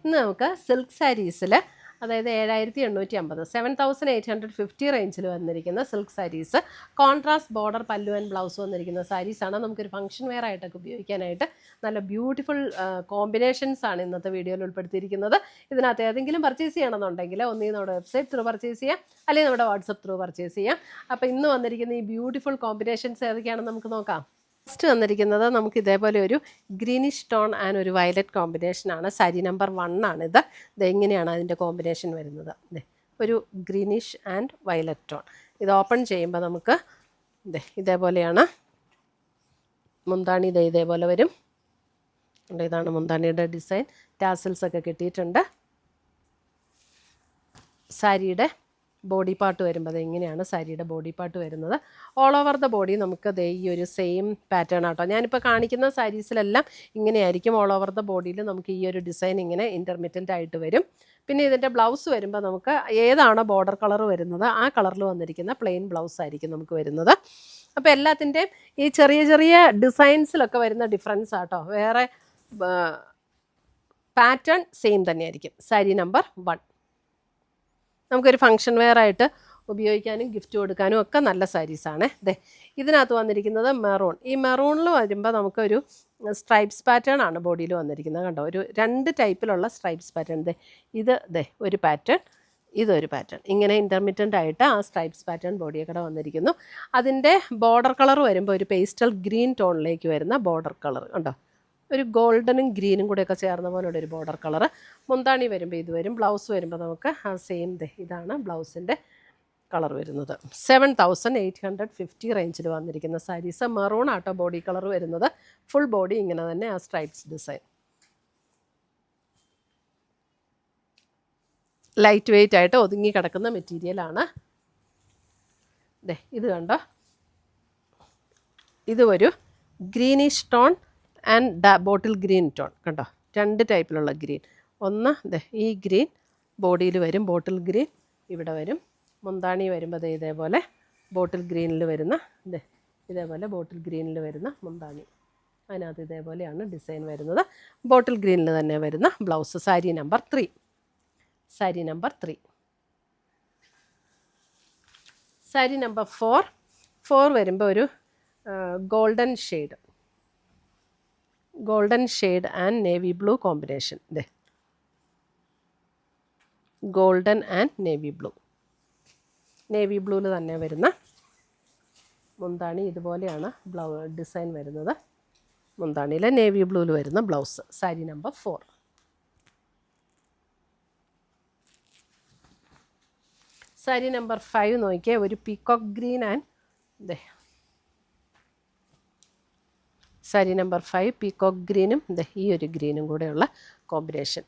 ഇന്ന് നമുക്ക് സിൽക്ക് സാരീസിൽ അതായത് 7850 7850 റേഞ്ചിൽ വന്നിരിക്കുന്ന സിൽക്ക് സാരീസ് കോൺട്രാസ്റ്റ് ബോർഡർ പല്ലു ആൻഡ് ബ്ലൗസ് വന്നിരിക്കുന്ന സാരീസാണ്. നമുക്കൊരു ഫംഗ്ഷൻ വെയർ ആയിട്ടൊക്കെ ഉപയോഗിക്കാനായിട്ട് നല്ല ബ്യൂട്ടിഫുൾ കോമ്പിനേഷൻസ് ആണ് ഇന്നത്തെ വീഡിയോയിൽ ഉൾപ്പെടുത്തിയിരിക്കുന്നത്. ഇതിനകത്ത് ഏതെങ്കിലും പർച്ചേസ് ചെയ്യണമെന്നുണ്ടെങ്കിൽ ഒന്നുകിൽ നമ്മുടെ വെബ്സൈറ്റ് ത്രൂ പർച്ചേസ് ചെയ്യാം, അല്ലെങ്കിൽ നമ്മുടെ വാട്സപ്പ് ത്രൂ പർച്ചേസ് ചെയ്യാം. അപ്പോൾ ഇന്ന് വന്നിരിക്കുന്ന ഈ ബ്യൂട്ടിഫുൾ കോമ്പിനേഷൻസ് ഏതൊക്കെയാണെന്ന് നമുക്ക് നോക്കാം. ഫസ്റ്റ് വന്നിരിക്കുന്നത് നമുക്ക് ഇതേപോലെ ഒരു ഗ്രീനിഷ് ടോൺ ആൻഡ് ഒരു വയലറ്റ് കോമ്പിനേഷനാണ്. സാരി നമ്പർ 1 ആണിത്. ഇതെങ്ങനെയാണ് അതിൻ്റെ കോമ്പിനേഷൻ വരുന്നത്? ഒരു ഗ്രീനിഷ് ആൻഡ് വയലറ്റ് ടോൺ. ഇത് ഓപ്പൺ ചെയ്യുമ്പോൾ നമുക്ക് ഇതേപോലെയാണ് മുന്താണി. ഇതേപോലെ വരും. ഇതാണ് മുന്താണിയുടെ ഡിസൈൻ. ടാസൽസ് ഒക്കെ കിട്ടിയിട്ടുണ്ട്. സാരിയുടെ ബോഡി പാർട്ട് വരുമ്പോൾ ഇങ്ങനെയാണ് സാരിയുടെ ബോഡി പാർട്ട് വരുന്നത്. ഓൾ ഓവർ ദ ബോഡി നമുക്ക് ഈ ഒരു സെയിം പാറ്റേൺ ആട്ടോ. ഞാനിപ്പോൾ കാണിക്കുന്ന സാരീസിലെല്ലാം ഇങ്ങനെയായിരിക്കും. ഓൾ ഓവർ ദ ബോഡിയിൽ നമുക്ക് ഈ ഒരു ഡിസൈൻ ഇങ്ങനെ ഇൻ്റർമിറ്റൻ്റ് ആയിട്ട് വരും. പിന്നെ ഇതിൻ്റെ ബ്ലൗസ് വരുമ്പോൾ നമുക്ക് ഏതാണോ ബോർഡർ കളർ വരുന്നത് ആ കളറിൽ വന്നിരിക്കുന്ന പ്ലെയിൻ ബ്ലൗസ് ആയിരിക്കും നമുക്ക് വരുന്നത്. അപ്പോൾ എല്ലാത്തിൻ്റെയും ഈ ചെറിയ ചെറിയ ഡിസൈൻസിലൊക്കെ വരുന്ന ഡിഫറൻസ് ആട്ടോ. വേറെ പാറ്റേൺ സെയിം തന്നെയായിരിക്കും. സാരി നമ്പർ 1 നമുക്കൊരു ഫംഗ്ഷൻ വെയർ ആയിട്ട് ഉപയോഗിക്കാനും ഗിഫ്റ്റ് കൊടുക്കാനും ഒക്കെ നല്ല സാരീസാണ്. ഇതിനകത്ത് വന്നിരിക്കുന്നത് മെറൂൺ. ഈ മെറൂണിൽ വരുമ്പോൾ നമുക്കൊരു സ്ട്രൈപ്സ് പാറ്റേൺ ആണ് ബോഡിയിൽ വന്നിരിക്കുന്നത്. കണ്ടോ, ഒരു 2 ടൈപ്പിലുള്ള സ്ട്രൈപ്സ് പാറ്റേൺ. ഇത് ഒരു പാറ്റേൺ, ഇതൊരു പാറ്റേൺ. ഇങ്ങനെ ഇൻ്റർമിറ്റൻ്റ് ആയിട്ട് ആ സ്ട്രൈപ്സ് പാറ്റേൺ ബോഡിയൊക്കെ വന്നിരിക്കുന്നു. അതിൻ്റെ ബോർഡർ കളർ വരുമ്പോൾ ഒരു പേസ്റ്റൽ ഗ്രീൻ ടോണിലേക്ക് വരുന്ന ബോർഡർ കളർ കണ്ടോ, ഒരു ഗോൾഡനും ഗ്രീനും കൂടെയൊക്കെ ചേർന്ന പോലുള്ള ഒരു ബോർഡർ കളർ. മുന്താണി വരുമ്പോൾ ഇത് വരും. ബ്ലൗസ് വരുമ്പോൾ നമുക്ക് ആ സെയിം ഇതാണ് ബ്ലൗസിൻ്റെ കളർ വരുന്നത്. 7850 റേഞ്ചിൽ വന്നിരിക്കുന്ന സാരീസ്. മെറൂൺ ആട്ടോ ബോഡി കളർ വരുന്നത്. ഫുൾ ബോഡി ഇങ്ങനെ തന്നെ ആ സ്ട്രൈപ്സ് ഡിസൈൻ. ലൈറ്റ് വെയ്റ്റ് ആയിട്ട് ഒതുങ്ങി കിടക്കുന്ന മെറ്റീരിയലാണ്. ഇത് കണ്ടോ, ഇത് ഒരു greenish tone and bottle green tone. കണ്ടോ, 2 ടൈപ്പിലുള്ള ഗ്രീൻ. ഒന്ന് ഈ ഗ്രീൻ ബോഡിയിൽ വരും, ബോട്ടിൽ ഗ്രീൻ ഇവിടെ വരും. മുന്താണി വരുമ്പോൾ ഇതേപോലെ ബോട്ടിൽ ഗ്രീനിൽ വരുന്ന ഇതേപോലെ ബോട്ടിൽ ഗ്രീനിൽ വരുന്ന മുന്താണി. അതിനകത്ത് ഇതേപോലെയാണ് ഡിസൈൻ വരുന്നത്. ബോട്ടിൽ ഗ്രീനിൽ തന്നെ വരുന്ന blouse. Sari number 3. Sari number 3. Sari number 4 വരുമ്പോൾ ഒരു golden shade and navy blue combination. Golden and navy ബ്ലൂവിൽ തന്നെ വരുന്ന മുന്താണി. ഇതുപോലെയാണ് ഡിസൈൻ വരുന്നത്. മുന്താണിയിലെ നേവി ബ്ലൂവിൽ വരുന്ന blouse. Sari number 4. Sari number 5 നോക്കിയേ, ഒരു peacock green and sari number 5 peacock ഗ്രീനും ഈ ഒരു ഗ്രീനും കൂടെയുള്ള കോമ്പിനേഷൻ.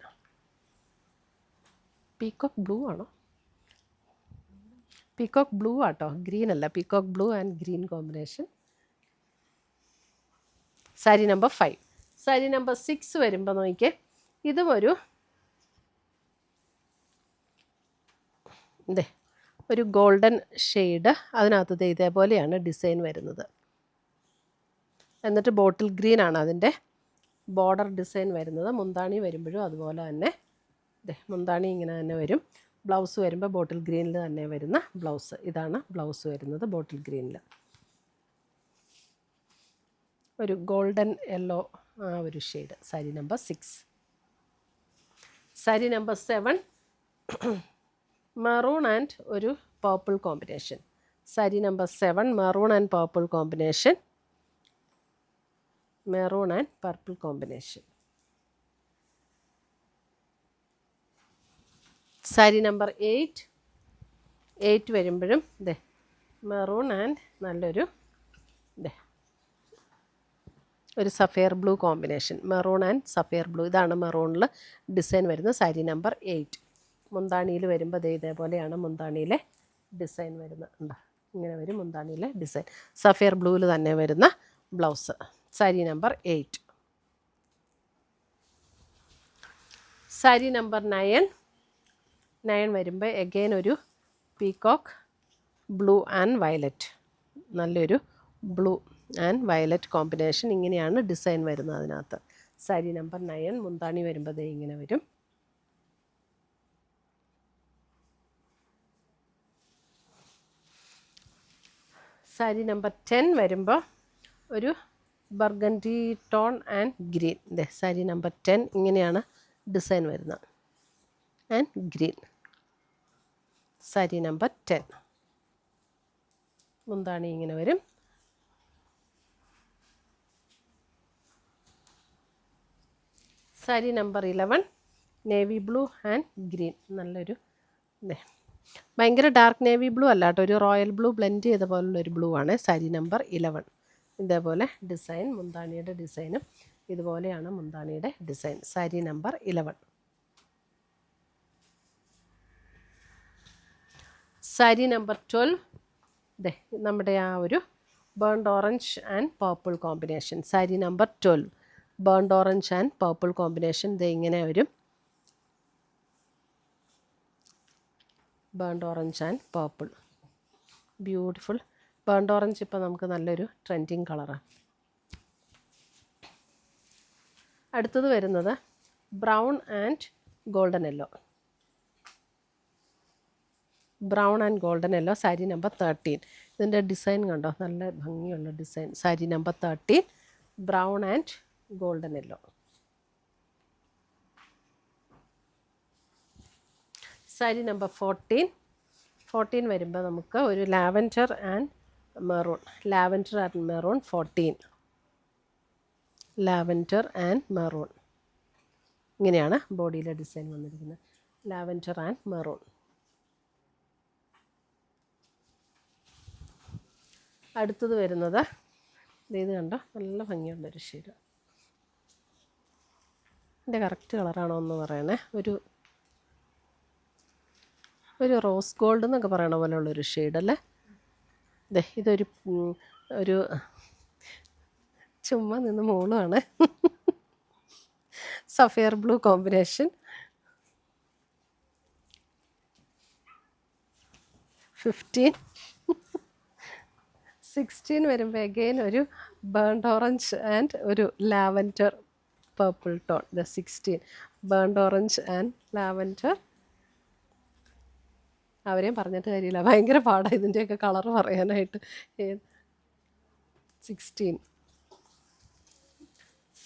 പീകോക്ക് ബ്ലൂ ആണോ? പീകോക്ക് ബ്ലൂ ആട്ടോ, ഗ്രീൻ അല്ല. Peacock blue and green combination. Sari number 5. Sari number 6 വരുമ്പോൾ നോക്കിയേ, ഇതും ഒരു ഗോൾഡൻ ഷെയ്ഡ്. അതിനകത്ത് ഇതേപോലെയാണ് ഡിസൈൻ വരുന്നത്. എന്നിട്ട് ബോട്ടിൽ ഗ്രീൻ ആണ് അതിൻ്റെ ബോർഡർ ഡിസൈൻ വരുന്നത്. മുന്താണി വരുമ്പോഴും അതുപോലെ തന്നെ മുന്താണി ഇങ്ങനെ തന്നെ വരും. ബ്ലൗസ് വരുമ്പോൾ ബോട്ടിൽ ഗ്രീനിൽ തന്നെ വരുന്ന ബ്ലൗസ്. ഇതാണ് ബ്ലൗസ് വരുന്നത്, ബോട്ടിൽ ഗ്രീനിൽ. ഒരു ഗോൾഡൻ യെല്ലോ ആ ഒരു shade. Sari number 6. Sari number 7 maroon and ഒരു purple combination. Sari number 7 maroon and purple combination. Maroon and purple combination. Sari number 8 വരുമ്പോഴും മെറൂൺ ആൻഡ് നല്ലൊരു ഒരു sapphire blue combination. Maroon and sapphire blue. ഇതാണ് മെറൂണിൽ ഡിസൈൻ വരുന്നത്. സാരി നമ്പർ 8. മുന്താണിയിൽ വരുമ്പോൾ ഇതേപോലെയാണ് മുന്താണിയിലെ ഡിസൈൻ വരുന്നത്. ഉണ്ടോ, ഇങ്ങനെ വരും മുന്താണിയിലെ ഡിസൈൻ. സഫയർ ബ്ലൂവിൽ തന്നെ വരുന്ന blouse. Sari number 8. Sari number 9 വരുമ്പോൾ എഗെയിൻ ഒരു പീകോക്ക് ബ്ലൂ ആൻഡ് വയലറ്റ്. നല്ലൊരു ബ്ലൂ ആൻഡ് വയലറ്റ് കോമ്പിനേഷൻ. ഇങ്ങനെയാണ് ഡിസൈൻ വരുന്നത് അതിനകത്ത്. സാരി നമ്പർ 9. മുന്താണി വരുമ്പോൾ ഇങ്ങനെ വരും. സാരി നമ്പർ 10 വരുമ്പോൾ ഒരു ബർഗൻഡി ടോൺ ആൻഡ് ഗ്രീൻ. ഇതേ സാരി നമ്പർ 10 ഇങ്ങനെയാണ് ഡിസൈൻ വരുന്നത്. And green. സാരി നമ്പർ 10 മുന്താണി ഇങ്ങനെ വരും. Sari number 11 navy blue and green. നല്ലൊരു ഇതേ ഭയങ്കര ഡാർക്ക് നേവി ബ്ലൂ അല്ല കേട്ടോ, ഒരു റോയൽ ബ്ലൂ ബ്ലെൻഡ് ചെയ്ത പോലുള്ളൊരു ബ്ലൂ ആണ്. സാരി നമ്പർ 11. ഇതേപോലെ ഡിസൈൻ, മുന്താണിയുടെ ഡിസൈനും ഇതുപോലെയാണ് മുന്താണിയുടെ design. Sari number 11. Sari number 12 ഇതേ നമ്മുടെ ആ ഒരു burnt orange and purple combination. Sari number 12 burnt orange and purple combination. ഇത് ഇങ്ങനെ വരും. Burnt orange and purple. Beautiful. Burnt orange ഇപ്പോൾ നമുക്ക് നല്ലൊരു ട്രെൻഡിങ് കളറാണ്. അടുത്തത് വരുന്നത് brown and golden yellow. Brown and golden yellow. Sari number 13. ഇതിൻ്റെ ഡിസൈൻ കണ്ടോ, നല്ല ഭംഗിയുള്ള design. Sari number 13 brown and golden yellow. Sari number 14 വരുമ്പോൾ നമുക്ക് ഒരു lavender and maroon. Lavender and maroon 14. Lavender and maroon. ഇങ്ങനെയാണ് ബോഡിയിലെ ഡിസൈൻ വന്നിരിക്കുന്നത്. Lavender and maroon. അടുത്തത് വരുന്നത് ഇത് കണ്ടോ, നല്ല ഭംഗിയുള്ളൊരു ഷെയ്ഡ്. ഇതിൻ്റെ കറക്റ്റ് കളറാണോ എന്ന് പറയണേ. ഒരു റോസ് ഗോൾഡ് എന്നൊക്കെ പറയണ പോലെയുള്ളൊരു ഷെയ്ഡ് അല്ലേ. ഇതൊരു ചുമ്മാ നിന്ന് മോളുമാണ്. Sapphire blue combination. 16 വരുമ്പോൾ അഗെയിൻ ഒരു ബേൺഡ് ഓറഞ്ച് ആൻഡ് ഒരു lavender purple tone. 16 burnt orange and lavender. അവരെയും പറഞ്ഞിട്ട് കാര്യമില്ല, ഭയങ്കര പാടാണ് ഇതിൻ്റെയൊക്കെ കളർ പറയാനായിട്ട്. 16.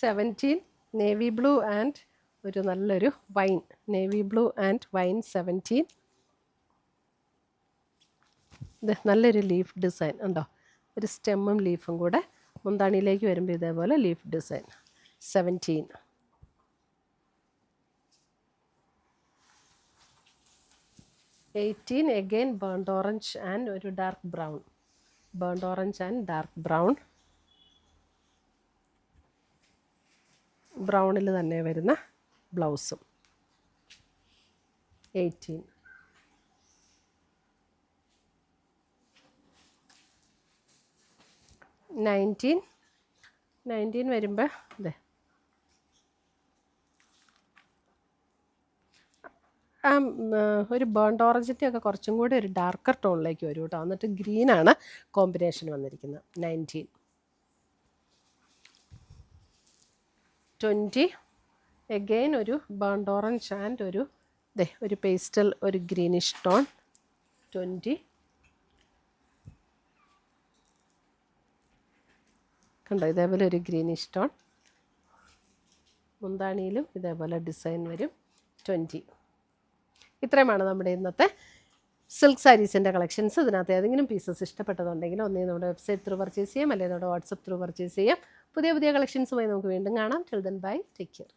17 നേവി ബ്ലൂ ആൻഡ് ഒരു നല്ലൊരു wine. Navy blue and wine 17. ഇത് നല്ലൊരു ലീഫ് ഡിസൈൻ ഉണ്ടോ, ഒരു സ്റ്റെമ്മും ലീഫും കൂടെ. മുന്താണിയിലേക്ക് വരുമ്പോൾ ഇതേപോലെ leaf design. 17. 18 again burnt orange and ഒരു dark brown. Burnt orange and dark brown. ബ്രൗണിൽ തന്നെ വരുന്ന ബ്ലൗസും. 18. 19 വരുമ്പോൾ അതെ ഒരു ബേൺഡ് ഓറഞ്ചിൻ്റെ ഒക്കെ കുറച്ചും കൂടി ഒരു ഡാർക്കർ ടോണിലേക്ക് വരും കേട്ടോ. എന്നിട്ട് ഗ്രീനാണ് കോമ്പിനേഷൻ വന്നിരിക്കുന്നത്. 19. 20 അഗെയിൻ ഒരു ബേൺഡ് ഓറഞ്ച് ആൻഡ് ഒരു പേസ്റ്റൽ ഒരു ഗ്രീനിഷ് ടോൺ. 20. കണ്ടോ, ഇതേപോലെ ഒരു ഗ്രീനിഷ് ടോൺ. മുന്താണിയിലും ഇതേപോലെ ഡിസൈൻ വരും. 20. ഇത്രയുമാണ് നമ്മുടെ ഇന്നത്തെ സിൽക്ക് സാരീസിൻ്റെ കളക്ഷൻസ്. ഇതിനകത്ത് ഏതെങ്കിലും പീസസ് ഇഷ്ടപ്പെട്ടതുണ്ടെങ്കിൽ ഒന്നേ നമ്മുടെ വെബ്സൈറ്റ് ത്രൂ പർച്ചേസ് ചെയ്യാം, അല്ലെങ്കിൽ നമ്മുടെ വാട്സപ്പ് ത്രൂ പർച്ചേസ് ചെയ്യാം. പുതിയ കളക്ഷൻസുമായി നമുക്ക് വീണ്ടും കാണാം. Till then bye, take care.